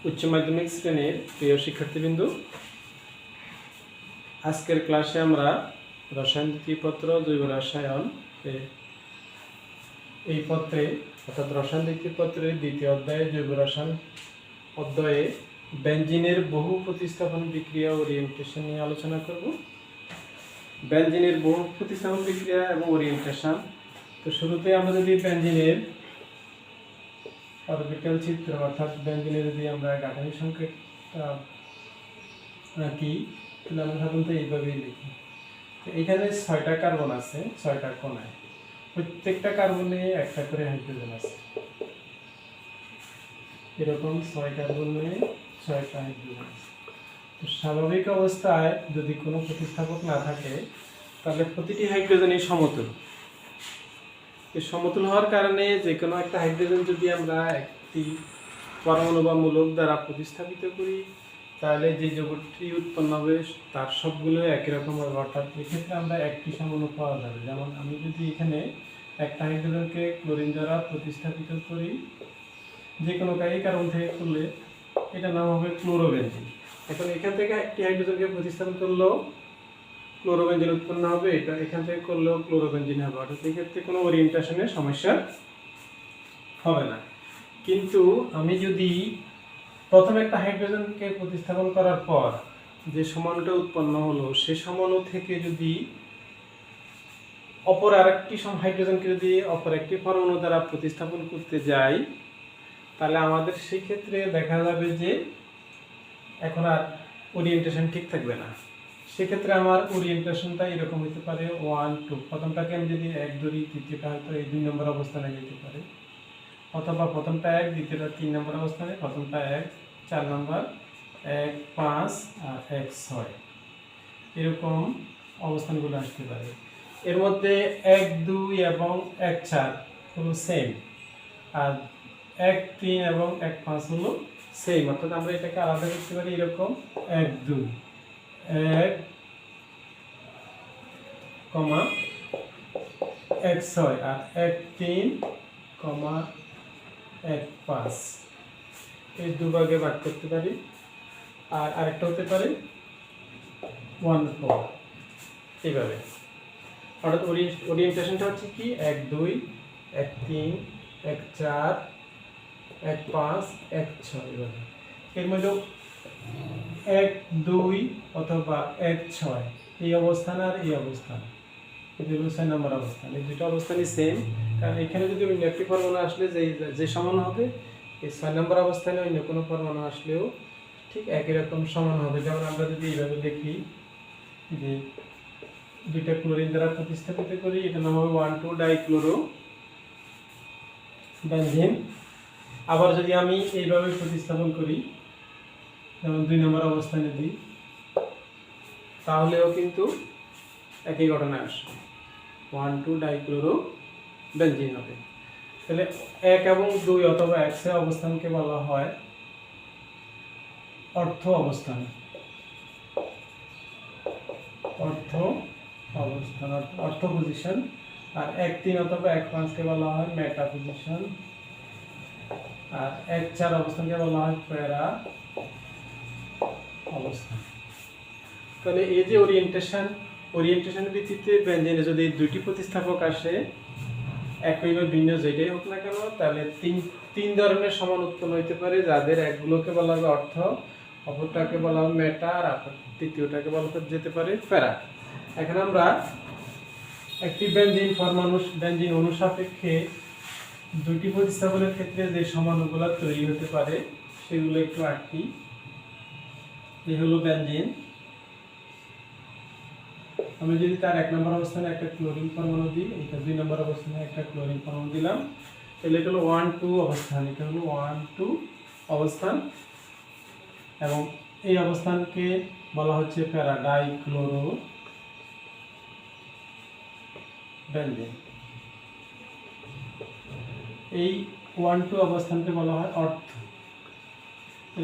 উচ্চ মাধ্যমিক শ্রেণীর প্রিয় শিক্ষার্থীবৃন্দ, আজকের ক্লাসে আমরা রসায়ন দ্বিতীয় পত্র জৈব রসায়ন এই পত্রে অর্থাৎ রসায়ন দ্বিতীয় পত্রের দ্বিতীয় অধ্যায়ে জৈব রসায়ন অধ্যায়ে বেনজিনের বহু প্রতিস্থাপন বিক্রিয়া ওরিয়েন্টেশন নিয়ে আলোচনা করব। বেনজিনের বহু প্রতিস্থাপন বিক্রিয়া এবং ওরিয়েন্টেশন। তো শুরুতে আমরা যদি বেনজিনের অরবিটাল চিত্র অর্থাৎ বেনজিনের যদি আমরা গাঠনিক সংকেত আঁকি তাহলে আমরা সাধারণত এইভাবেই লিখি। তো এখানে 6টা কার্বন আছে, 6টা কোণায়, প্রত্যেকটা কার্বনে একটা করে হাইড্রোজেন আছে। এরকম 6 কার্বনে 6টা হাইড্রোজেন আছে। তো স্বাভাবিক অবস্থায় যদি কোনো প্রতিস্থাপক না থাকে তাহলে প্রতিটি হাইড্রোজেনই সমতুল। এই সমতুল হওয়ার কারণে যে কোনো একটা হাইড্রোজেন যদি আমরা একটি পরমাণু বা মূলক দ্বারা প্রতিস্থাপিত করি তাহলে যে যৌগটি উৎপন্ন হবে তার সবগুলো একই রকম হবে। অর্থাৎ এক্ষেত্রে আমরা একটি সমন্বয় পাওয়া যাবে। যেমন আমি যদি এখানে একটা হাইড্রোজেনকে ক্লোরিন দ্বারা প্রতিস্থাপিত করি যে কোনো কারণ থেকে করলে এটা নাম হবে ক্লোরোবেনজিন। এখন এখান থেকে একটি হাইড্রোজেনকে প্রতিস্থাপন করলেও ক্লোরোবেনজিন উৎপন্ন হবে, এটা এখান থেকে করলেও ক্লোরোবেনজিন হবে। অর্থাৎ এক্ষেত্রে কোনো ওরিয়েন্টেশনের সমস্যা হবে না। কিন্তু আমি যদি প্রথমে একটা হাইড্রোজেনকে প্রতিস্থাপন করার পর যে সমাণুটা উৎপন্ন হলো সে সমাণু থেকে যদি অপর আরেকটি হাইড্রোজেনকে যদি অপর একটি পরমাণু দ্বারা প্রতিস্থাপন করতে যাই তাহলে আমাদের সেই ক্ষেত্রে দেখা যাবে যে এখন আর ওরিয়েন্টেশন ঠিক থাকবে না। সেক্ষেত্রে আমার ওরিয়েন্টেশনটা এরকম হতে পারে 1 2। প্রথমটাকে আমি যদি 1 ধরি, দ্বিতীয়টা হয়তো এই 2 নম্বর অবস্থানে যেতে পারে, অথবা প্রথমটা 1, দ্বিতীয়টা 3 নম্বর অবস্থানে, প্রথমটা 1 4 নম্বর, 1 5 আর 1 6 এরকম অবস্থানগুলো আসতে পারে। এর মধ্যে 1 2 এবং 1 4 হলো সেম, আর 1 3 এবং 1 5 হলো সেম। অর্থাৎ আমরা এটাকে আলাদা করতে পারি এরকম 1 2 1 কমা 1 6 আর 1 3 কমা 1 5 এই দুভাগে ভাগ করতে পারি। আর আরেকটা হতে পারে 1 4 এইভাবে। অর্থাৎ ওরিয়েন্টেশনটা হচ্ছে কি 1 2 1 3 1 4 1 5 1 6 এইভাবে। এর মধ্যে 1 2 অথবা 1 6 এই অবস্থান আর এই অবস্থান, এটা হলো 6 নম্বর অবস্থান। এই দুটো অবস্থানই সেম, কারণ এখানে যদি অন্য একটি পরমাণু আসলে যে সমান হবে এই 6 নম্বর অবস্থানে অন্য কোনো পরমাণু আসলেও ঠিক একই রকম সমান হবে। যেমন আমরা যদি এইভাবে দেখি যে দুইটা ক্লোরিন দ্বারা প্রতিস্থাপিত করি, এটা নাম হবে 1 2 ডাইক্লোরো বেনজিন। আবার যদি আমি এইভাবে প্রতিস্থাপন করি যেমন 2 নম্বর অবস্থানে দিই তাহলেও কিন্তু একই ঘটনা আসবে, 1 2 ডাইক্লোরো বেনজিন হবে। তাহলে 1 এবং 2 অথবা 1 অবস্থানকে বলা হয় অর্থ অবস্থান। অর্থ পজিশন। আর 1 3 অথবা 1 5 কে বলা হয় মেটা পজিশন। আর 1 4 অবস্থানকে বলা হয় প্যারা অবস্থান। তাহলে এই যে ওরিয়েন্টেশনের ভিত্তিতে বেনজিনে যদি দুইটি প্রতিস্থাপক আসে একই বা ভিন্ন যেটাই হোক না কেন তাহলে তিন ধরনের সমান উৎপন্ন হতে পারে, যাদের একগুলোকে বলা হবে অর্থ, অপরটাকে বলা হবে মেটা, আর তৃতীয়টাকে বলা যেতে পারে প্যারা। এখন আমরা একটি বেনজিন অনুসাপেক্ষে দুটি প্রতিস্থাপনের ক্ষেত্রে যে সমাণুগুলো তৈরি হতে পারে সেগুলো একটু আঁকি। এই হলো বেনজিন। আমি যদি তার 1 নম্বর অবস্থানে একটা ক্লোরিন পরমাণু দিই, এটা 2 নম্বর অবস্থানে একটা ক্লোরিন পরমাণু দিলাম, তাহলে এটা হলো 1 2 অবস্থান, এটা হলো 1 2 অবস্থান। এবং এই অবস্থানকে বলা হচ্ছে প্যারা ডাইক্লোরো বেনজিন। এই 1 2 অবস্থানকে বলা হয় অর্থ।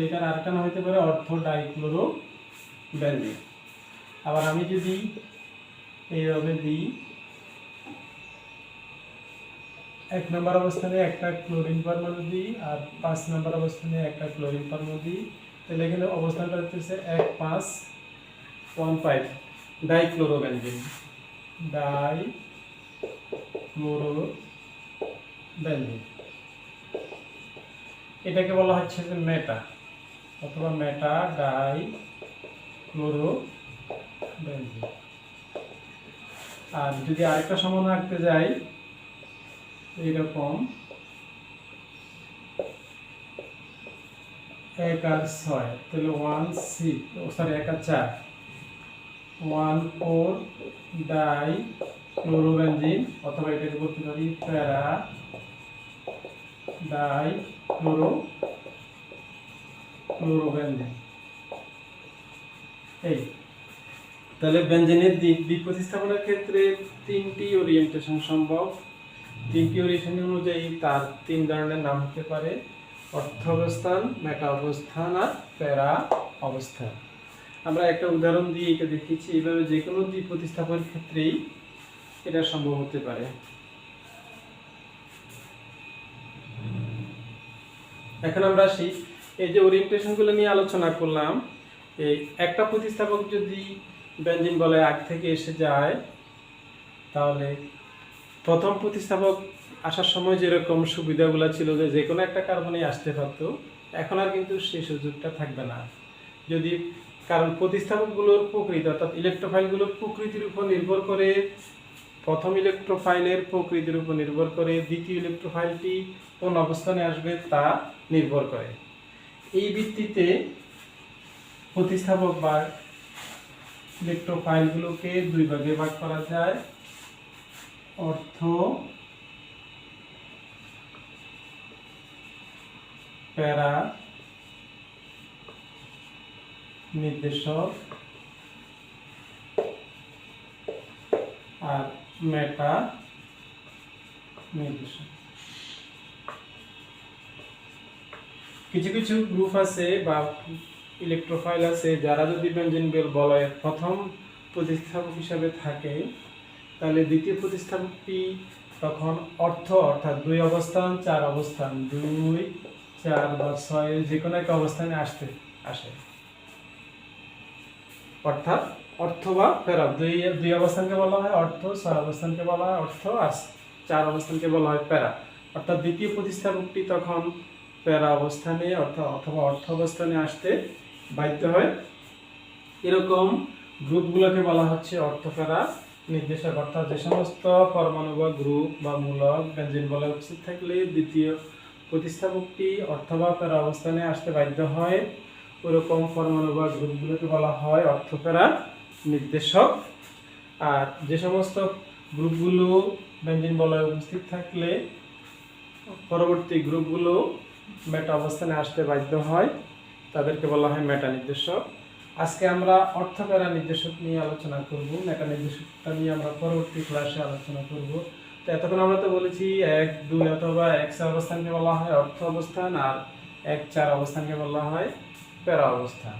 এটার আরেকটা নাম হতে পারে অর্থ ডাইক্লোরো বেনজিন। আবার আমি যদি এইভাবে দিই এক নম্বর অবস্থানে একটা ক্লোরিন পরমাণু দিই আর 5 নম্বর অবস্থানে একটা ক্লোরিন পরমাণু দিই, তাহলে এখানে অবস্থানটা হচ্ছে 1,5,1,5 ডাইক্লোরোবেনজিন। ডাইক্লোরোবেনজিন এটাকে বলা হচ্ছে যে মেটা অথবা মেটা ডাইক্লোরোবেনজিন। আর যদি আরেকটা সমান রাখতে যাই এইরকম 1 আর 6, তাহলে 1 আর 4 1,4 ডাইক্লোরোবেনজিন, অথবা এটাকে বলতে পারি প্যারা ডাইক্লোরোবেনজিন। এই তাহলে বেনজিনের দ্বীপ প্রতিস্থাপনের ক্ষেত্রে 3টি ওরিয়েন্টেশন সম্ভব। 3টি ওরিয়েন্টেশন অনুযায়ী তার 3 ধরনের নাম হতে পারে: অর্থ অবস্থান, মেটা অবস্থান আর প্যারা অবস্থান। আমরা একটা উদাহরণ দিয়ে এটা দেখিয়েছি। এইভাবে যে কোনো দ্বীপ প্রতিস্থাপনের ক্ষেত্রেই এটা সম্ভব হতে পারে। এখন আমরা আসি, এই যে ওরিয়েন্টেশনগুলো নিয়ে আলোচনা করলাম, এই একটা প্রতিস্থাপক যদি বেনজিন বলয় আগ থেকে এসে যায়, তাহলে প্রথম প্রতিস্থাপক আসার সময় যেরকম সুবিধাগুলো ছিল যে কোনো একটা কার্বনে আসতে পারত, এখন আর কিন্তু সেই সুযোগটা থাকবে না। যদি কারণ প্রতিস্থাপকগুলোর প্রকৃতি অর্থাৎ ইলেকট্রোফাইলগুলোর প্রকৃতির উপর নির্ভর করে, প্রথম ইলেকট্রোফাইলের প্রকৃতির উপর নির্ভর করে দ্বিতীয় ইলেকট্রোফাইলটি কোন অবস্থানে আসবে তা নির্ভর করে। এই ভিত্তিতে প্রতিস্থাপক বা ইলেকট্রোফাইলগুলোকে 2 ভাগে ভাগ করা যায়: অর্থ প্যারা নির্দেশক আর মেটা নির্দেশক। কিছু কিছু গ্রুপ আছে বা ইলেকট্রোফাইল আছে যারা যদি বেনজিন বলয়ের প্রথম প্রতিস্থাপক হিসাবে থাকে, তাহলে দ্বিতীয় প্রতিস্থাপকটি তখন অর্থাৎ 2 অবস্থান 4 অবস্থান 2, 4 বা 6 যে কোনো একটা অবস্থানে আসে। অর্থাৎ অর্থ বা প্যারা, 2 অবস্থানকে বলা হয় অর্থ, 6 অবস্থানকে বলা হয় অর্থ, আর 4 অবস্থানকে বলা হয় প্যারা। অর্থাৎ দ্বিতীয় প্রতিস্থাপকটি তখন প্যারা অবস্থানে অথবা অর্থ অবস্থানে আসতে বাধ্য হয়। এরকম গ্রুপগুলোকে বলা হচ্ছে অর্থপ্যারা নির্দেশক। অর্থাৎ যে সমস্ত পরমাণু বা গ্রুপ বা মূলক বেনজিন বলয়ে উপস্থিত থাকলে দ্বিতীয় প্রতিস্থাপকটি অর্থ বা প্যারা অবস্থানে আসতে বাধ্য হয়, ওরকম পরমাণু বা গ্রুপগুলোকে বলা হয় অর্থপ্যারা নির্দেশক। আর যে সমস্ত গ্রুপগুলো বেনজিন বলয়ে উপস্থিত থাকলে পরবর্তী গ্রুপগুলো মেটা অবস্থানে আসতে বাধ্য হয়, তাদেরকে বলা হয় মেটা নির্দেশক। আজকে আমরা অর্থপ্যারা নির্দেশক নিয়ে আলোচনা করব। মেটা নির্দেশকটা নিয়ে আমরা পরবর্তী ক্লাসে আলোচনা করব। তো এতক্ষণ আমরা তো বলেছি 1, 2 অথবা 1 অবস্থানকে বলা হয় অর্থ অবস্থান, আর 1, 4 অবস্থানকে বলা হয় প্যারা অবস্থান।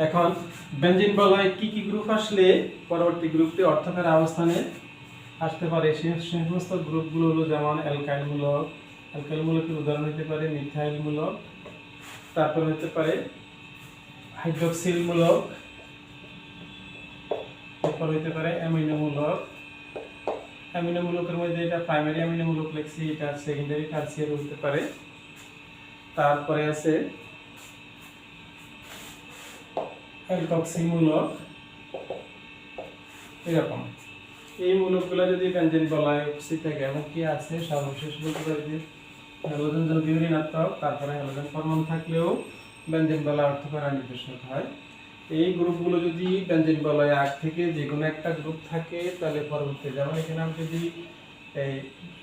এখন বেনজিন বলয়ে কি কি গ্রুপ আসলে পরবর্তী গ্রুপটি অর্থপ্যারা অবস্থানে আসতে পারে, সেই সমস্ত গ্রুপগুলো হলো যেমন অ্যালকাইল মূলকের উদাহরণ হতে পারে মিথাইল মূলক, তারপর হতে পারে হাইড্রক্সিল মূলক, তারপর হতে পারে অ্যামিনো মূলকের মধ্যে এটা প্রাইমারি অ্যামিনো মূলক লিখছি, এটা সেকেন্ডারি টারসিয়ারি হতে পারে। তারপরে আছে অ্যালকক্সি মূলক। এরকম এই মূলকগুলো যদি বেনজিন বলয়ে উপস্থিত থাকে, এবং কি আছে সর্বশেষ বলতে পারি যে হ্যালোজেন যৌগীয় ঋণাত্মক, তারপরে হ্যালোজেন পরমাণু থাকলেও বেনজিন বলয় অর্থপ্যারা নির্দেশক হয়। এই গ্রুপগুলো যদি বেনজিন বলয়ে আগ থেকে যে কোনো একটা গ্রুপ থাকে, তাহলে পরবর্তী যেমন এখানে আমি যদি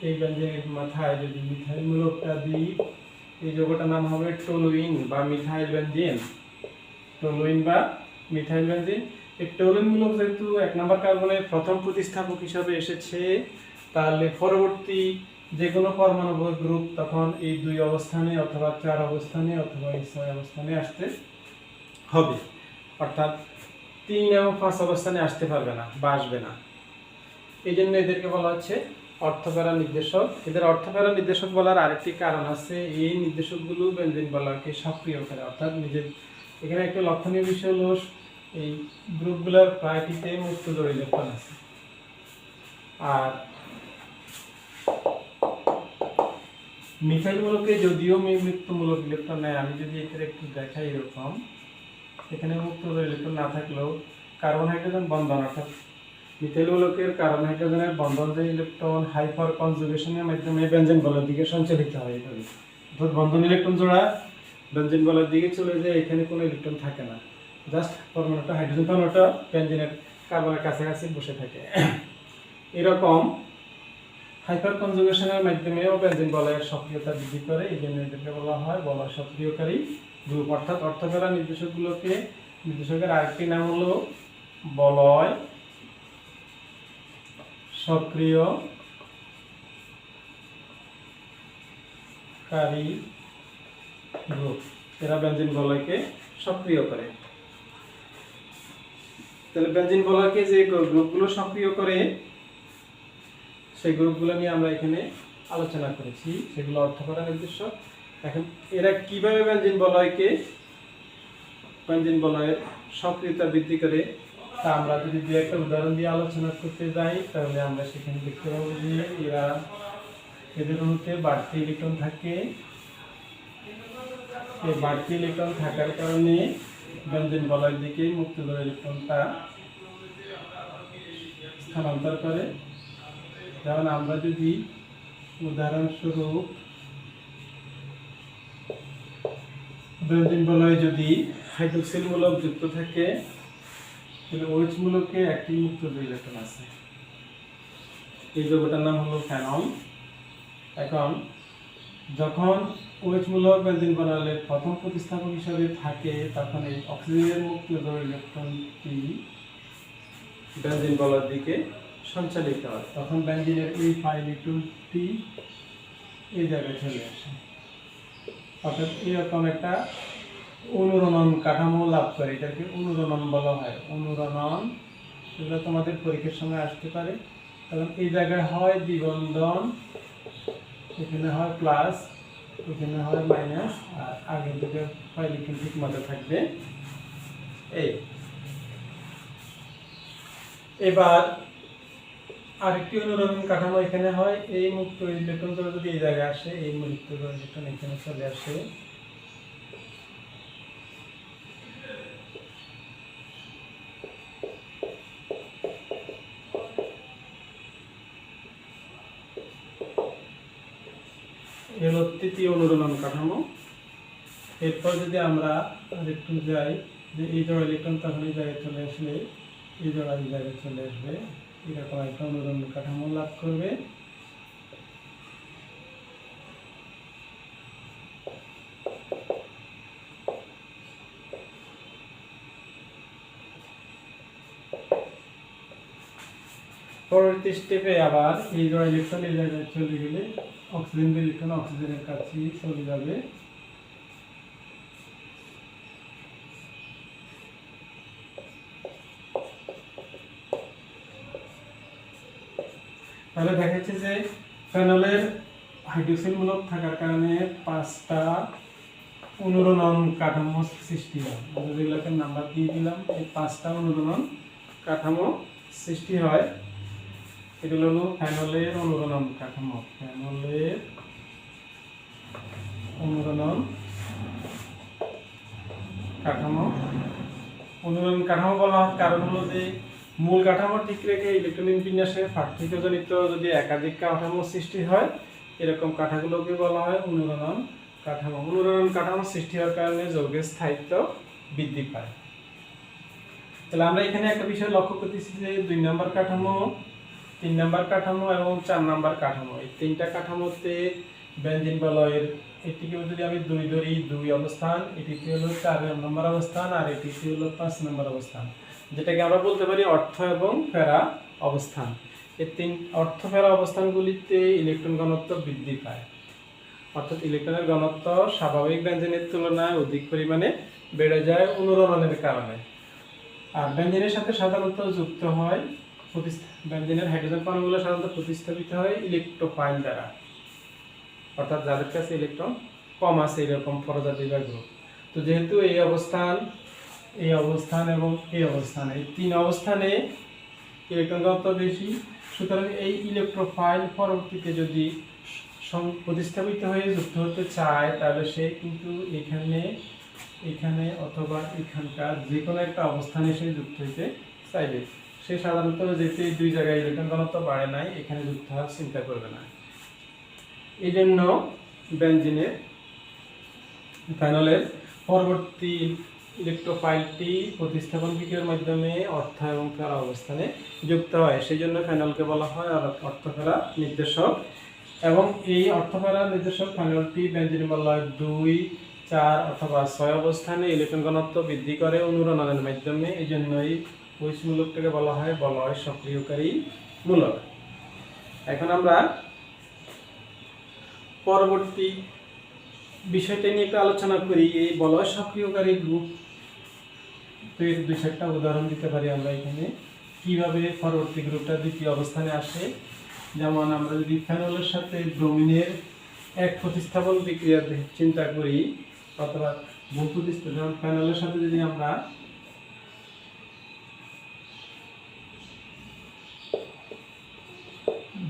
এই বেনজিনের মাথায় যদি মিথাইল মূলকটা দিই, এই যৌগটার নাম হবে টলুইন বা মিথাইল বেনজিন। এই টলুইন মূলক যেহেতু 1 নম্বর কার্বনের প্রথম প্রতিস্থাপক হিসাবে এসেছে, তাহলে পরবর্তী যে কোনো পরমাণু গ্রুপ তখন এই 2 অবস্থানে অথবা 4 অবস্থানে অথবা 6 অবস্থানে আসতে হবে। অর্থাৎ 3 এবং 5 অবস্থানে আসতে পারবে না বা আসবে না। এই জন্য এদেরকে বলা হচ্ছে অর্থপ্যারা নির্দেশক। এদের অর্থপ্যারা নির্দেশক বলার আরেকটি কারণ আছে, এই নির্দেশকগুলো বেনজিন বলয়কে সক্রিয় করে, অর্থাৎ নিজের এখানে একটা লক্ষণীয় বিষয় হলো এই গ্রুপগুলোর প্রায়টিতে মুক্ত জোড় ইলেকট্রন আছে। আর মিথাইলগুলোকে যদিও মুক্তমূলক ইলেকট্রন নেয়, আমি যদি এখানে একটু দেখাই এরকম, এখানে মুক্ত জোড় ইলেকট্রন না থাকলেও কার্বন হাইড্রোজেন বন্ধন, অর্থাৎ মিথাইলগুলোকের কার্বন হাইড্রোজেনের বন্ধন যে ইলেকট্রন হাইপার কনজুগেশনের মাধ্যমে বেনজিন বলয়ের দিকে সঞ্চালিত হয়। এভাবে অর্থাৎ বন্ধন ইলেকট্রন জোড়া বেনজিন বলয়ের দিকে চলে যায়, এখানে কোনো ইলেকট্রন থাকে না, জাস্ট পরমাণুটা হাইড্রোজেন পরমাণুটা বেনজিনের কার্বনের কাছাকাছি বসে থাকে। এরকম হাইপার কনজুগেশনের মাধ্যমেও বেনজিন বলয়ের সক্রিয়তা বৃদ্ধি করে, এই জন্য এদেরকে বলা হয় বলয় সক্রিয়কারী গ্রুপ। অর্থাৎ অর্থপ্যারা নির্দেশকের আরেকটি নাম হলো বলয় সক্রিয়কারী গ্রুপ। এরা বেনজিন বলয়কে সক্রিয় করে। তাহলে বেনজিন বলয়কে যে গ্রুপগুলো সক্রিয় করে সেই গ্রুপগুলো নিয়ে আমরা এখানে আলোচনা করেছি, সেগুলো অর্থপ্যারা নির্দেশক। এখন এরা কিভাবে বেনজিন বলয়ের সক্রিয়তা বৃদ্ধি করে তা আমরা যদি দু একটা উদাহরণ দিয়ে আলোচনা করতে যাই, তাহলে আমরা সেখানে দেখতে পাবো যে এদের মধ্যে বাড়তি ইলেকট্রন থাকে। এই বাড়তি ইলেকট্রন থাকার কারণে বেনজিন বলয়ের দিকে মুক্ত জোড় ইলেকট্রনটা স্থানান্তর করে। যেমন আমরা যদি উদাহরণস্বরূপ বেনজিন বলয়ে যদি হাইড্রোক্সিল মূলক যুক্ত থাকে, তাহলে OH মূলকে একটি মুক্ত জোড় ইলেকট্রন আছে, এই যৌগটার নাম হলো ফেনল। এখন যখন OH মূলক বেনজিন বলয়ের প্রথম প্রতিস্থাপক হিসাবে থাকে, তখন এই অক্সিজেনের মুক্ত জোড় ইলেকট্রনটি বেনজিন বলয়ের দিকে সঞ্চালিত হয়, তখন বেনজিনের এই ইলেকট্রনটি এই জায়গায় চলে আসে। অর্থাৎ এরকম একটা অনুরণন কাঠামো লাভ করে, এটাকে অনুরণন বলা হয়। অনুরণন এগুলো তোমাদের পরীক্ষার সময় আসতে পারে। তখন এই জায়গায় হয় দ্বিবন্ধন, এখানে হয় প্লাস, এখানে হয় মাইনাস, আর আগের দিকে ইলেকট্রন ঠিক মতো থাকবে। এবার আরেকটি অনুরণন কাঠামো এখানে হয়, এই মুক্ত ইলেকট্রন যদি এই জায়গায় আসে, এই মুক্ত ইলেকট্রন এখানে চলে আসে। এলো তৃতীয় অনুরণন কাঠামো। এরপর যদি আমরা আরেকটু যাই, যে এই জোড়া ইলেকট্রন তখন এই জায়গায় চলে আসলে এই জোড়া এই জায়গায় চলে আসবে, এরকম একটা অনুরণন কাঠামো লাভ করবে। পরবর্তী স্টেপে আবার এই জোড়া ইলেকট্রন এই জায়গায় চলে গেলে অক্সিজেন ইলেকট্রন অক্সিজেনের কাছে চলে যাবে। তাহলে দেখা যাচ্ছে যে ফেনলের হাইড্রোক্সিল মূলক থাকার কারণে 5টা অনুরণন কাঠামো সৃষ্টি হয়। আমরা যেগুলোকে নাম্বার দিয়ে দিলাম, এই 5টা অনুরণন কাঠামো সৃষ্টি হয়। এগুলো হলো ফেনলের অনুরণন কাঠামো। ফেনলের অনুরণন কাঠামো বলা হয় কারণ হলো যে মূল কাঠামো ঠিক রেখে ইলেকট্রনিক বিন্যাসের পার্থক্যজনিত যদি একাধিক কাঠামো সৃষ্টি হয়, এরকম কাঠাগুলোকে বলা হয় অনুরণন কাঠামো। অনুরণন কাঠামো সৃষ্টি হওয়ার কারণে যৌগের স্থায়িত্ব বৃদ্ধি পায়। তাহলে আমরা এখানে একটা বিষয় লক্ষ্য করতেছি যে 2 নম্বর কাঠামো, 3 নম্বর কাঠামো এবং 4 নম্বর কাঠামো, এই 3টা কাঠামোতে বেনজিন বলয়ের এটিকে যদি আমি 2 ধরি, 2 অবস্থান, এটিতে হলো 4 নম্বর অবস্থান, আর এটিতে হলো 5 নম্বর অবস্থান, যেটাকে আমরা বলতে পারি অর্থ এবং ফেরা অবস্থান। এই 3 অর্থ ফেরা অবস্থানগুলিতে ইলেকট্রন ঘনত্ব বৃদ্ধি পায়, অর্থাৎ ইলেকট্রনের ঘনত্ব স্বাভাবিক বেনজিনের তুলনায় অধিক পরিমাণে বেড়ে যায় অনুরণনের কারণে। আর বেনজিনের সাথে সাধারণত যুক্ত হয় বেনজিনের হাইড্রোজেন পরমাণুগুলো সাধারণত প্রতিস্থাপিত হয় ইলেকট্রোফাইল দ্বারা, অর্থাৎ যাদের কাছে ইলেকট্রন কম আছে এরকম প্রজাতি বা গ্রুপ। তো যেহেতু এই অবস্থান এবং এই অবস্থান, এই তিন অবস্থানে ইলেকট্রন ঘনত্ব বেশি, সুতরাং এই ইলেকট্রোফাইল পরবর্তীতে যদি প্রতিস্থাপিত হয়ে যুক্ত হতে চায় তাহলে সে কিন্তু এখানে অথবা এখানকার যে কোনো একটা অবস্থানে সে যুক্ত হতে চাইবে। সে সাধারণত যেহেতু এই দুই জায়গায় ইলেকট্রন ঘনত্ব বাড়ে নাই, এখানে যুক্ত হওয়ার চিন্তা করবে না। এই জন্য বেনজিনের ফেনলের পরবর্তী ইলেকট্রোফাইলটি প্রতিস্থাপন বিক্রিয়ার মাধ্যমে অর্থ এবং ফেরা অবস্থানে যুক্ত হয়, সেই জন্য ফেনলকে বলা হয় অর্থফেরা নির্দেশক। এবং এই অর্থফেরা নির্দেশক ফেনলটি বেনজিন বলয় 2, 4 অথবা 6 অবস্থানে ইলেকট্রন ঘনত্ব বৃদ্ধি করে অনুরণনের মাধ্যমে। এই জন্যই ওই মূলকটাকে বলা হয় বলয় সক্রিয়কারী মূলক। এখন আমরা পরবর্তী বিষয়টা নিয়ে একটু আলোচনা করি। এই বলয় সক্রিয়কারী গ্রুপ তৈরির 2-4টা উদাহরণ দিতে পারি আমরা এখানে, কিভাবে পরবর্তী গ্রুপটা দ্বিতীয় অবস্থানে আসে। যেমন আমরা যদি ফেনলের সাথে ব্রোমিনের এক প্রতিস্থাপন বিক্রিয়া চিন্তা করি, অথবা বহু প্রতিস্থাপন, যেমন ফেনলের সাথে যদি আমরা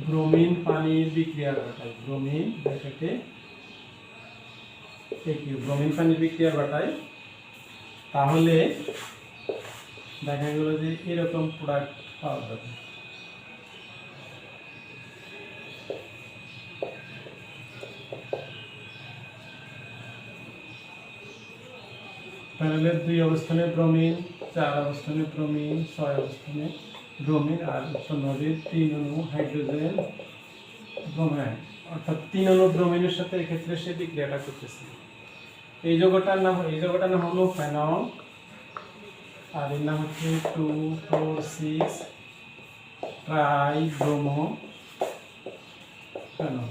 ব্রোমিন পানির বিক্রিয়া ঘটাই, ব্রোমিন পানির বিক্রিয়া ঘটাই, তাহলে দেখা গেল যে এরকম প্রোডাক্ট পাওয়া যাবে। ফেনলের 2 অবস্থানে ব্রোমিন, 4 অবস্থানে ব্রোমিন, 6 অবস্থানে ব্রোমিন, আর উৎপন্ন হবে 3 অণু হাইড্রোজেন ব্রোমাইড, অর্থাৎ 3 অণু ব্রোমিনের সাথে এক্ষেত্রে সে বিক্রিয়াটা করতেছে। এই যৌগটার নাম হলো ফেনল, আর এর নাম হচ্ছে 2,4,6 ট্রাইব্রোমো ফেনল।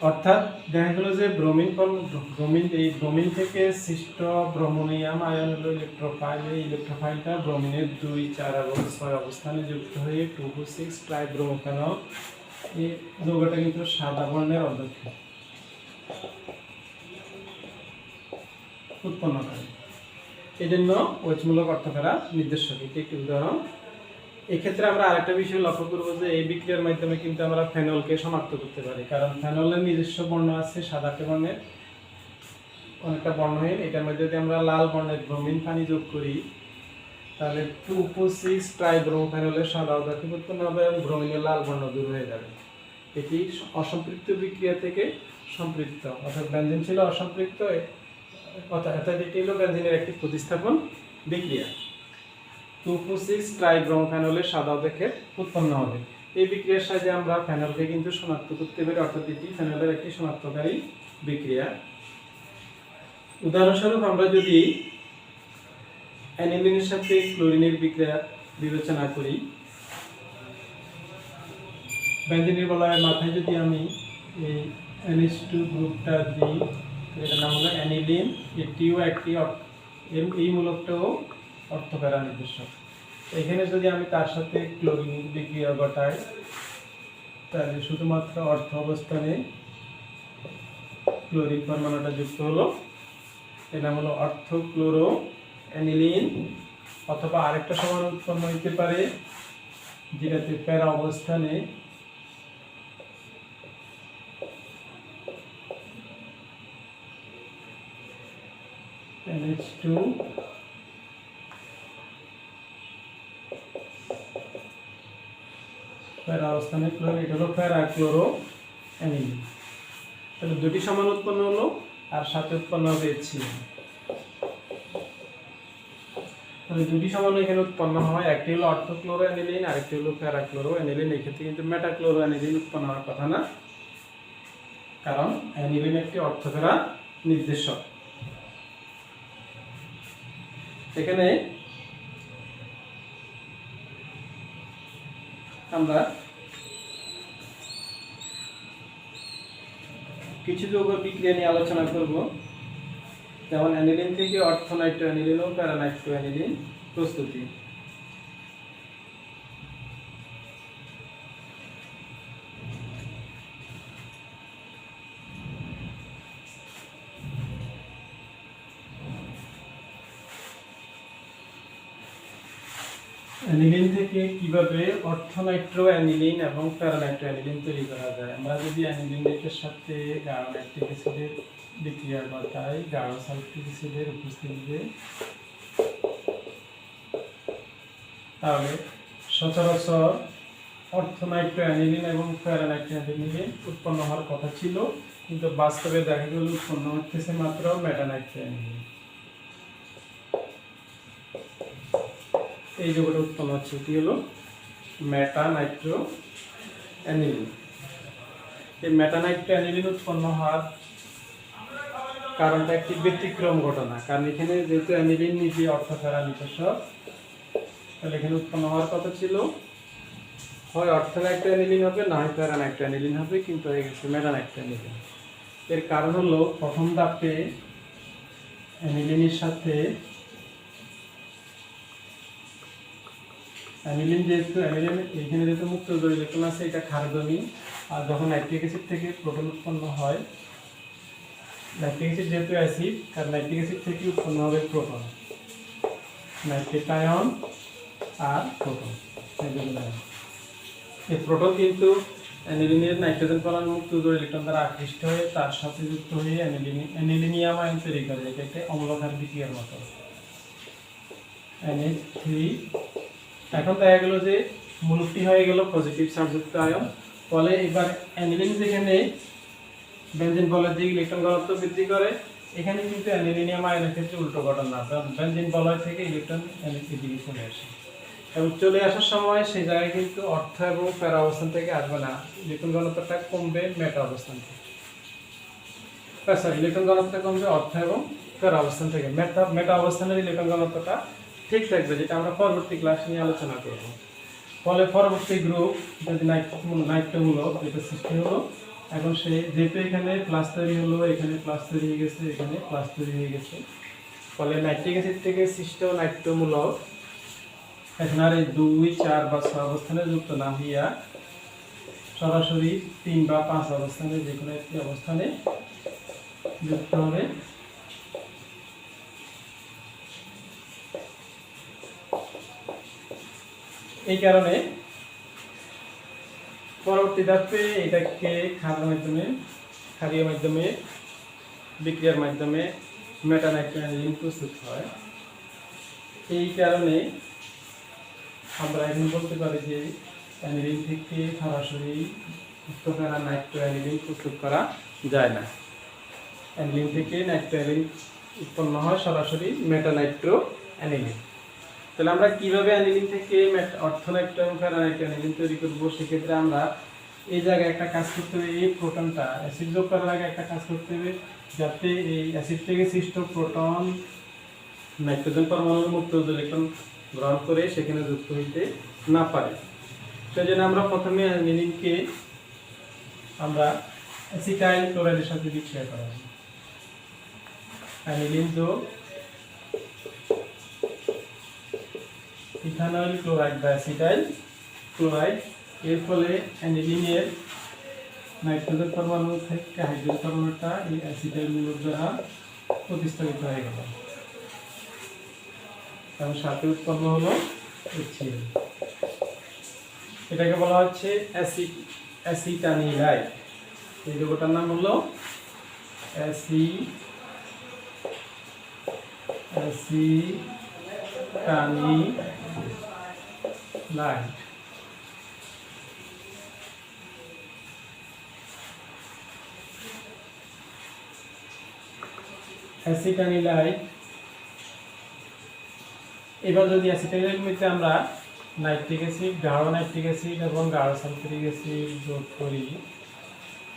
অর্থাৎ দেখা গেল যে ব্রোমিন থেকে সৃষ্ট ব্রোমোনিয়াম আয়ন হলো ইলেকট্রোফাইল। এই ইলেকট্রোফাইলটা ব্রোমিনের 2, 4 এবং 6 অবস্থানে যুক্ত হয়ে 2,4,6 ট্রাইব্রোমোফেনল, এই যৌগটা কিন্তু সাদা বর্ণের অর্ধক্ষেপ উৎপন্ন করে। এই জন্য ওয়েচমূলক অর্থফেরা নির্দেশক, এটি একটি উদাহরণ। এক্ষেত্রে আমরা আরেকটা বিষয় লক্ষ্য করব যে এই বিক্রিয়ার মাধ্যমে কিন্তু আমরা ফেনলকে শনাক্ত করতে পারি, কারণ ফেনলের নিজস্ব বর্ণ আছে, সাদাটে বর্ণের অনেকটা বর্ণহীন। এটার মধ্যে যদি আমরা লাল বর্ণের ব্রোমিন পানি যোগ করি তাহলে 2,4,6 ট্রাইব্রোমোফেনলের সাদা অর্ধক্ষেপ উৎপন্ন হবে এবং ব্রোমিনের লাল বর্ণ দূর হয়ে যাবে। এটি অসম্পৃক্ত বিক্রিয়া থেকে সম্পৃক্ত, অর্থাৎ বেনজিন ছিল অসম্পৃক্ত, অর্থাৎ এটি হলো বেনজিনের একটি প্রতিস্থাপন বিক্রিয়া। 2,4,6 ট্রাইব্রোমোফেনলের সাদা অর্ধক্ষেপ উৎপন্ন হবে। এই বিক্রিয়ার সাহায্যে আমরা ফেনলকে কিন্তু শনাক্ত করতে পারি, অর্থাৎ এটি ফেনলের একটি শনাক্তকারী বিক্রিয়া। উদাহরণস্বরূপ আমরা যদি অ্যানিলিনের সাথে ক্লোরিনের বিক্রিয়া বিবেচনা করি, বেনজিনের বলয়ের মাথায় যদি আমি এই NH2 গ্রুপটা দিই, এটার নাম হলো অ্যানিলিন। এটিও একটি এই মূলকটাও অর্থফেরা নির্দেশক। এখানে যদি আমি তার সাথে ক্লোরিনের বিক্রিয়া ঘটাই তাহলে শুধুমাত্র অর্থ অবস্থানে ক্লোরিন পরমাণুটা যুক্ত হলো, এর নাম হলো অর্থক্লোরো অ্যানিলিন। অথবা আরেকটা সমান উৎপন্ন হতে পারে যেটাতে প্যারা অবস্থানে NH2 প্যারা অবস্থানে ক্লোরিন, এটা হলো প্যারাক্লোরো অ্যানিলিন। তাহলে দুটি সমান উৎপন্ন হলো আর সাথে উৎপন্ন হবে HCl। তাহলে দুটি সমান এখানে উৎপন্ন হয়, একটি হলো অর্থক্লোরো অ্যানিলিন আর একটি হলো প্যারাক্লোরো অ্যানিলিন। এই ক্ষেত্রে কিন্তু মেটাক্লোরো অ্যানিলিন উৎপন্ন হওয়ার কথা না, কারণ অ্যানিলিন একটি অর্থফেরা নির্দেশক। এখানে আমরা কিছু যৌগ বিক্রিয়া নিয়ে আলোচনা করব, যেমন অ্যানিলিন থেকে অর্থনাইট্রো অ্যানিলিন ও প্যারানাইট্রো অ্যানিলিন প্রস্তুতি। অ্যানিলিন থেকে কিভাবে অর্থনাইট্রো অ্যানিলিন এবং প্যারানাইট্রো অ্যানিলিন তৈরি করা যায়। আমরা যদি অ্যানিলিনের সাথে গাঢ় নাইট্রিক অ্যাসিডের বিক্রিয়া ঘটাই গাঢ় সালফিউরিক অ্যাসিডের উপস্থিতিতে, তাহলে সচরাচর অর্থনাইট্রো অ্যানিলিন এবং প্যারানাইট্রো অ্যানিলিন উৎপন্ন হওয়ার কথা ছিল, কিন্তু বাস্তবে দেখা গেল উৎপন্ন হচ্ছে মাত্র মেটানাইট্রো অ্যানিলিন। এই যৌগটা উৎপন্ন হচ্ছে, এটি হলো মেটানাইট্রো অ্যানিলিন। এই মেটানাইট্রো অ্যানিলিন উৎপন্ন হওয়ার কারণটা একটি ব্যতিক্রম ঘটনা, কারণ এখানে যেহেতু অ্যানিলিন নিজে অর্থফেরা নির্দেশক, তাহলে এখানে উৎপন্ন হওয়ার কথা ছিল হয় অর্থনাইট্রো অ্যানিলিন হবে, না হয় প্যারানাইট্রো অ্যানিলিন হবে, কিন্তু হয়ে গেছে মেটানাইট্রো অ্যানিলিন। এর কারণ হলো প্রথম ধাপে অ্যানিলিনের সাথে অ্যানিলিন এখানে যেহেতু মুক্ত জড় ইলেকট্রন আছে, এটা ক্ষারধর্মী, আর যখন নাইট্রিক অ্যাসিড থেকে প্রোটন উৎপন্ন হয়, নাইট্রিক অ্যাসিড যেহেতু অ্যাসিড, কারণ নাইট্রিক অ্যাসিড থেকে উৎপন্ন হবে প্রোটন, নাইট্রেট আয়ন আর প্রোটন। এই প্রোটন কিন্তু অ্যানিলিনের নাইট্রোজেন পরমাণু মুক্ত জড় ইলেকট্রন দ্বারা আকৃষ্ট হয়ে তার সাথে যুক্ত হয়ে অ্যানিলিনিয়াম আয়ন তৈরি করে, এটা একটা অম্লক্ষার বিক্রিয়ার মতো NH3। এখন দেখা গেল যে মূলকটি হয়ে গেল পজিটিভ চার্জযুক্ত আয়ন, ফলে এবার অ্যানিলিন যেখানে বেনজিন বলয়ের দিকে ইলেকট্রন ঘনত্ব বৃদ্ধি করে, এখানে কিন্তু অ্যানিলিনিয়াম আয়নের ক্ষেত্রে উল্টো ঘটনা, বেনজিন বলয় থেকে ইলেকট্রন অ্যানিলিনের দিকে চলে আসে, এবং চলে আসার সময় সেই জায়গায় কিন্তু অর্থ এবং প্যারা অবস্থান থেকে আসবে না, ইলেকট্রন ঘনত্বটা কমবে মেটা অবস্থান থেকে, ইলেকট্রন ঘনত্বটা কমবে অর্থ এবং প্যারা অবস্থান থেকে, মেটা অবস্থানের ইলেকট্রন ঘনত্বটা ঠিক থাকবে, যেটা আমরা পরবর্তী ক্লাস নিয়ে আলোচনা করব। ফলে পরবর্তী গ্রুপ যদি নাইট্রোমূলক যেটা সৃষ্টি হলো, এখন সে যেহেতু এখানে প্লাস তৈরি হলো, এখানে প্লাস তৈরি হয়ে গেছে, এখানে প্লাস তৈরি হয়ে গেছে, ফলে নাইট্রিক অ্যাসিড থেকে সৃষ্ট নাইট্রোমূলক এখন আর এই 2, 4 বা 6 অবস্থানে যুক্ত না হইয়া সরাসরি 3 বা 5 অবস্থানে যে কোনো একটি অবস্থানে যুক্ত হবে। এই কারণে পরবর্তী ধাপে এটাকে ক্ষারীয় মাধ্যমে বিক্রিয়ার মাধ্যমে মেটানাইট্রো অ্যানিলিন প্রস্তুত হয়। এই কারণে আমরা এখন বলতে পারি যে অ্যানিলিন থেকে সরাসরি উচ্চফেরা নাইট্রো অ্যানিলিন প্রস্তুত করা যায় না। অ্যানিলিন থেকে নাইট্রো অ্যানিলিন উৎপন্ন হয় সরাসরি মেটানাইট্রো অ্যানিলিন। তাহলে আমরা কিভাবে অ্যানিলিন থেকে অর্থনাইট্রো এবং প্যারানাইট্রো অ্যানিলিন তৈরি করবো, সেক্ষেত্রে আমরা এই জায়গায় একটা কাজ করতে হবে, এই প্রোটনটা অ্যাসিড যোগ করার আগে একটা কাজ করতে হবে, যাতে এই অ্যাসিড থেকে সৃষ্ট প্রোটন নাইট্রোজেন পরমাণুর মুক্ত ইলেকট্রন গ্রহণ করে সেখানে যুক্ত হইতে না পারে। সেজন্য আমরা প্রথমে অ্যানিলিনকে আমরা অ্যাসিটাইল ক্লোরাইডের সাথে বিক্রিয়া করাবো। অ্যানিলিন যোগ ইথানল ক্লোরাইড বা অ্যাসিটাইল ক্লোরাইড, এর ফলে অ্যানিলিনের নাইট্রোজেন পরমাণু থেকে হাইড্রোজেন পরমাণুটা এই অ্যাসিটাইল মূলক দ্বারা প্রতিস্থাপিত হয়ে গেল, এবং সাথে উৎপন্ন হলো HCl। এটাকে বলা হচ্ছে অ্যাসিটানিলাইট। এই যৌগটার নাম হলো অ্যাসিটানিলাইট। অ্যাসিটানিলাইট। এবার যদি অ্যাসিটানিলাইটের মধ্যে আমরা নাইট্রিক অ্যাসিড, গাঢ় নাইট্রিক অ্যাসিড এবং গাঢ় সালফিউরিক অ্যাসিড যোগ করি,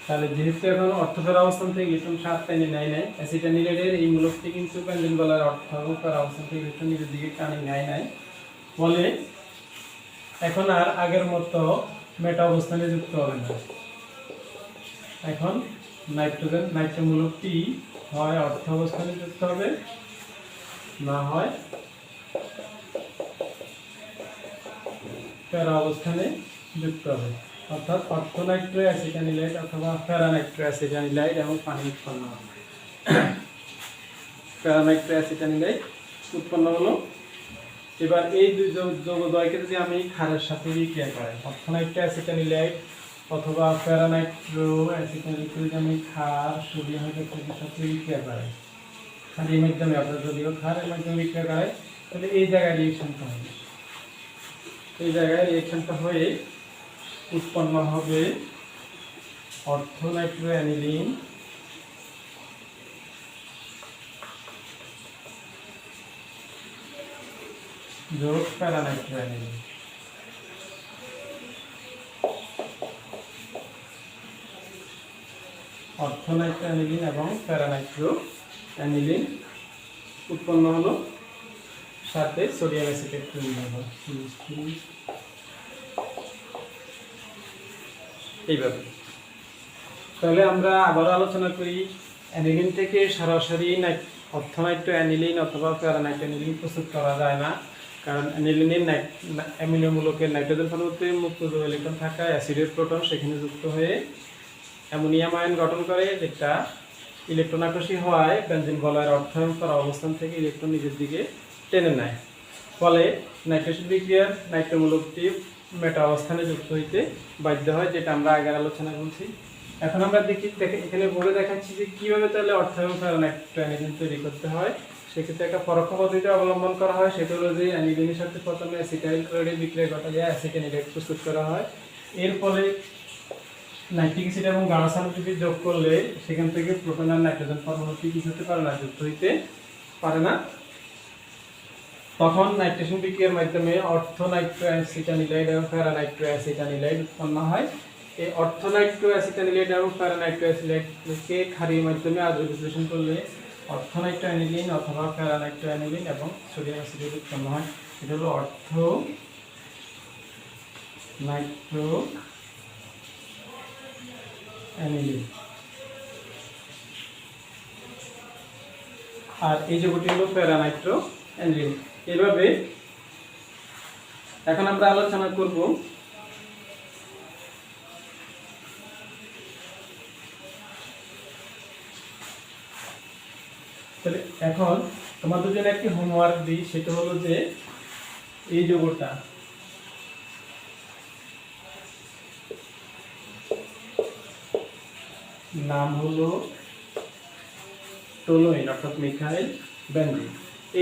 তাহলে যেহেতু এখন অর্থফেরা অবস্থান থেকে ইলেকট্রন 7 টানি নেয় নাই, অ্যাসিটানিলাইটের এই মূলকটি কিন্তু বেনজিন বলয়ের অর্থফেরা অবস্থান থেকে ইলেকট্রন নিজের দিকে টানি নেয় নাই, ফলে এখন আর আগের মতো মেটা অবস্থানে যুক্ত হবে না। এখন নাইট্রো মূলকটি হয় অর্থ অবস্থানে যুক্ত হবে, না হয় প্যারা অবস্থানে যুক্ত হবে, অর্থাৎ অর্থনাইট্রো অ্যাসিটানিলাইট অথবা প্যারানাইট্রো অ্যাসিটানিলাইট এবং পানি উৎপন্ন হবে। প্যারানাইট্রো অ্যাসিটানিলাইট উৎপন্ন হলো, এবার এই দুই যৌগদ্বয়কে যদি আমি ক্ষারের সাথে বিক্রিয়া করাই, অর্থোনাইট্রো অ্যাসিটানিলাইট অথবা প্যারানাইট্রো অ্যাসিটানিলাইট যদি আমি ক্ষার সোডিয়াম হাইড্রোক্সাইডের সাথে বিক্রিয়া করাই, খালির মাধ্যমে অর্থাৎ যদিও ক্ষারের মাধ্যমে বিক্রিয়া করাই, তাহলে এই জায়গায় রিয়েকশনটা হবে, এই জায়গায় রিয়েকশনটা হয়ে উৎপন্ন হবে অর্থোনাইট্রো অ্যানিলিন যোগ প্যারানাইট্রো অ্যানিলিন। অর্থোনাইট্রো অ্যানিলিন এবং প্যারানাইট্রো অ্যানিলিন উৎপন্ন হলো, সাথে সোডিয়াম অ্যাসিটেট তৈরি হলো এইভাবে। তাহলে আমরা আবারও আলোচনা করি, অ্যানিলিন থেকে সরাসরি অর্থোনাইট্রো অ্যানিলিন অথবা প্যারানাইট্রো অ্যানিলিন প্রস্তুত করা যায় না, কারণ অ্যানিলিনের অ্যামিনো মূলকের নাইট্রোজেন পরমাণুতে মুক্ত ইলেকট্রন থাকা অ্যাসিডের প্রোটন সেখানে যুক্ত হয়ে অ্যামোনিয়াম আয়ন গঠন করে, যেটা ইলেকট্রন আকর্ষী হওয়ায় বেনজিন বলয়ের অর্থায়ন করা অবস্থান থেকে ইলেকট্রন নিজের দিকে টেনে নেয়, ফলে নাইট্রোজেন বিক্রিয়ার নাইট্রোমূলকটি মেটা অবস্থানে যুক্ত হইতে বাধ্য হয়, যেটা আমরা আগের আলোচনায় বলছি। এখন আমরা এখানে বলে দেখাচ্ছি যে কিভাবে তাহলে অর্থায়ন প্যারানাইট্রো অ্যানিলিন তৈরি করতে হয়। সেক্ষেত্রে একটা পরোক্ষ পদ্ধতি অবলম্বন করা হয়, সেটা হলো যে অ্যানিলিনের সাথে প্রথমে অ্যাসিটাইল ক্লোরাইড বিক্রিয়া ঘটালে অ্যাসিটানিলাইট প্রস্তুত করা হয়। এর ফলে নাইট্রিক অ্যাসিড এবং গাঢ় সালফার যোগ করলে সেখান থেকে প্রোটন আর নাইট্রোজেন পরমাণুটি কি হতে পারে না, যুক্ত হইতে পারে না। তখন নাইট্রেশন বিক্রিয়ার মাধ্যমে অর্থোনাইট্রো অ্যাসিটানিলাইট এবং প্যারানাইট্রো অ্যাসিটানিলাইট উৎপন্ন হয়। এই অর্থোনাইট্রো অ্যাসিটানিলাইট এবং প্যারানাইট্রো অ্যাসিটানিলাইটকে ক্ষারের মাধ্যমে আদ্র বিশ্লেষণ করলে অর্থোনাইট্রো অ্যানিলিন অথবা প্যারানাইট্রো অ্যানিলিন এবং সোডিয়াম অ্যাসিটেট উৎপন্ন হয়। এটা হলো অর্থোনাইট্রো অ্যানিলিন। আর এই যৌগটি হলো প্যারানাইট্রো অ্যানিলিন। এভাবে এখন আমরা আলোচনা করব তাহলে এখন তোমাদের জন্য একটি হোমওয়ার্ক দিই, সেটা হলো যে এই যৌগটা নাম হলো টলুইন অর্থাৎ মিথাইল বেনজিন।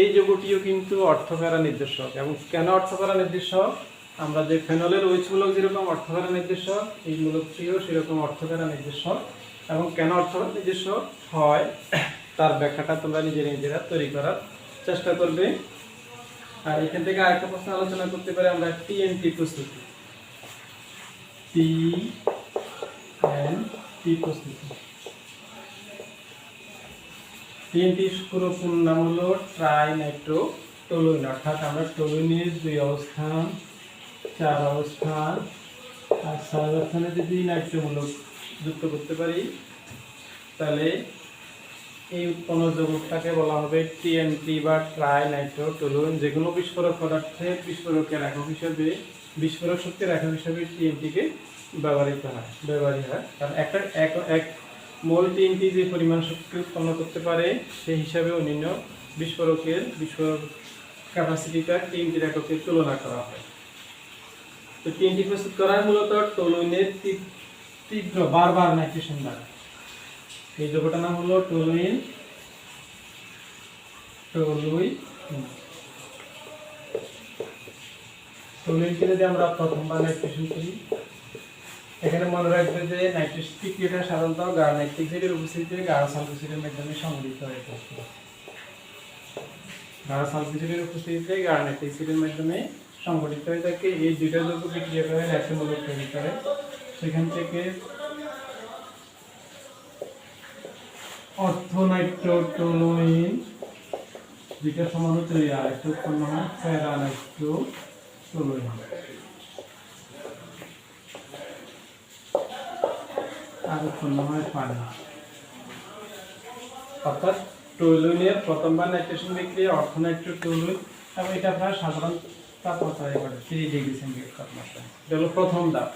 এই যৌগটিও কিন্তু অর্থকারা নির্দেশক। এবং কেন অর্থকারা নির্দেশক? আমরা যে ফেনলের OH মূলক যেরকম অর্থকারা নির্দেশক, এই মূলকটিও সেরকম অর্থকারা নির্দেশক। এবং কেন অর্থকারা নির্দেশক হয় তার ব্যাখ্যাটা তোমরা নিজেরা তৈরি করার চেষ্টা করবে। আর এখান থেকে আরেকটা প্রশ্ন আলোচনা করতে পারি আমরা, TNT প্রস্তুতি। TNT প্রস্তুতি, TNTর পুরো পূর্ণ নাম হলো ট্রাইনাইট্রোটলুইন। অর্থাৎ আমরা টলুইনের 2 অবস্থান, 4 অবস্থান আর 6 অবস্থানে যদি নাইট্রোমূলক যুক্ত করতে পারি, তাহলে এই উৎপন্ন যৌগটাকে বলা হবে TNT বা ট্রাইনাইট্রোটলুইন। যেগুলো বিস্ফোরক পদার্থের বিস্ফোরকের একক হিসেবে, বিস্ফোরক শক্তির একক হিসেবে TNTকে ব্যবহৃত হয়। কারণ এক মোল TNT যে পরিমাণ শক্তি উৎপন্ন করতে পারে সেই হিসাবে অন্যান্য বিস্ফোরক ক্যাপাসিটিটা TNTর এককের তুলনা করা হয়। তো TNT প্রস্তুত করার মূলত টলুইনের তীব্র বারবার নাইট্রেশন দ্বারা। এই যৌগটার নাম হলো টলুইন। টলুইনকে যদি আমরা প্রথমবার নাইট্রেশন করি, এখানে মনে রাখবে যে নাইট্রেশন বিক্রিয়াটা সাধারণত গাঢ় নাইট্রিক অ্যাসিডের উপস্থিতিতে গাঢ় সালফার মাধ্যমে সংঘটিত হয়ে থাকে। গাঢ় সালফার উপস্থিতিতে গাঢ় নাইট্রিক অ্যাসিডের মাধ্যমে সংঘটিত হয়ে থাকে। এই দুইটা যৌগ বিক্রিয়া করে নাইট্রোমূলক তৈরি করে। সেখান থেকে অর্থোনাইট্রোটলুইন দুইটা সমান তৈরি হয়, একটা উৎপন্ন হয় প্যারানাইট্রোটলুইন। আর উৎপন্ন হয় পানি। অর্থাৎ টলুইনের প্রথমবার নাইট্রেশন বিক্রিয়া অর্থোনাইট্রোটলুইন, এবং এটা প্রায় সাধারণ তাপমাত্রায় ঘটে 3 ডিগ্রি সেন্টিগ্রেড তাপমাত্রায়। এটা হলো প্রথম ধাপ।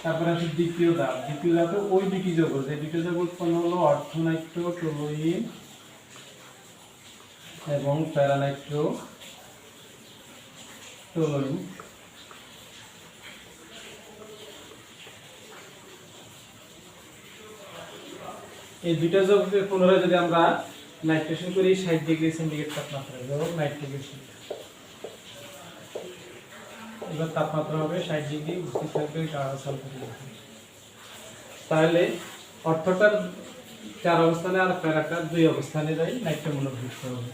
তারপরে আছে দ্বিতীয় ধাপ। দ্বিতীয় ধাপে ওই দুটি যৌগ, যে দুটি যৌগ উৎপন্ন হলো অর্থোনাইট্রোটলুইন এবং প্যারানাইট্রোটলুইন, টলুইন। এই দুইটা যৌগকে পুনরায় যদি আমরা নাইট্রেশন করি 60 ডিগ্রি সেন্টিগ্রেড তাপমাত্রায়, যৌগ নাইট্রিকেশন, এবার তাপমাত্রা হবে 60 ডিগ্রি, উপস্থিত থাকবে গাঢ় সালফারিক অ্যাসিড। তাহলে অর্থটার 4 অবস্থানে আর প্যারাটার 2 অবস্থানে যাই নাইট্রোমোনোযুক্ত হবে।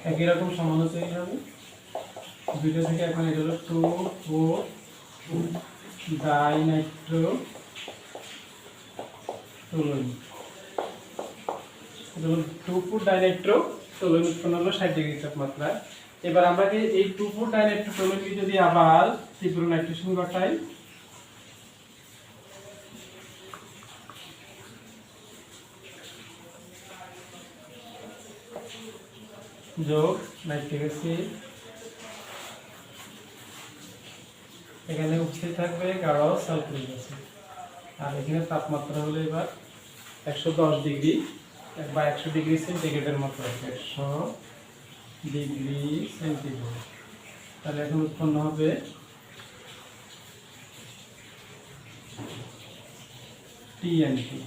একই রকম সমাধান তৈরি হবে। দুইটা থেকে এখন এটা হলো 2,4 ডাইনাইট্রো টলুইন। এটা হলো 2,4 ডাইনাইট্রো টলুইন উৎপন্ন হলো 60 ডিগ্রি তাপমাত্রায়। এবার আমরা কি এই 2,4 ডাইনাইট্রো টলুইনকে যদি আবার তীব্র নাইট্রেশন ঘটাই, যোগ নাইট্রিক অ্যাসিড, এখানে উপস্থিত থাকবে গাঢ় সালফারিক অ্যাসিড, আর এখানে তাপমাত্রা হলো এবার 110 ডিগ্রি বা 100 ডিগ্রি সেন্টিগ্রেডের মতো আছে, 100 ডিগ্রি সেন্টিগ্রেড। তাহলে এখন উৎপন্ন হবে টিএনটি।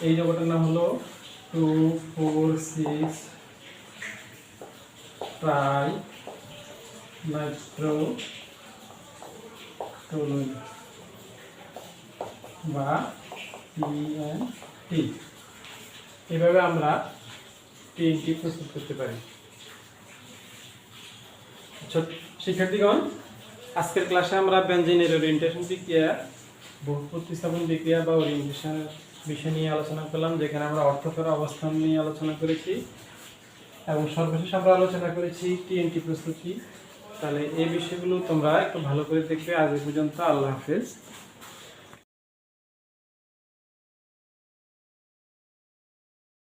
এই যৌগটার নাম হলো 2,4,6 ট্রাই নাইট্রো টলুইন বা টিএনটি। এভাবে আমরা টিএনটি প্রস্তুত করতে পারি। শিক্ষার্থীগণ, আজকের ক্লাসে আমরা বেনজিনের ওরিয়েন্টেশন বিক্রিয়া, বহু প্রতিস্থাপন বিক্রিয়া বা ওরিয়েন্টেশন বিষয় নিয়ে আলোচনা করলাম, যেখানে আমরা অর্থকর অবস্থান নিয়ে আলোচনা করেছি এবং সর্বশেষ আমরা আলোচনা করেছি টিএনটি প্রস্তুতি। তাহলে এই বিষয়গুলো তোমরা একটু ভালো করে দেখবে। আজ পর্যন্ত, আল্লাহ হাফেজ।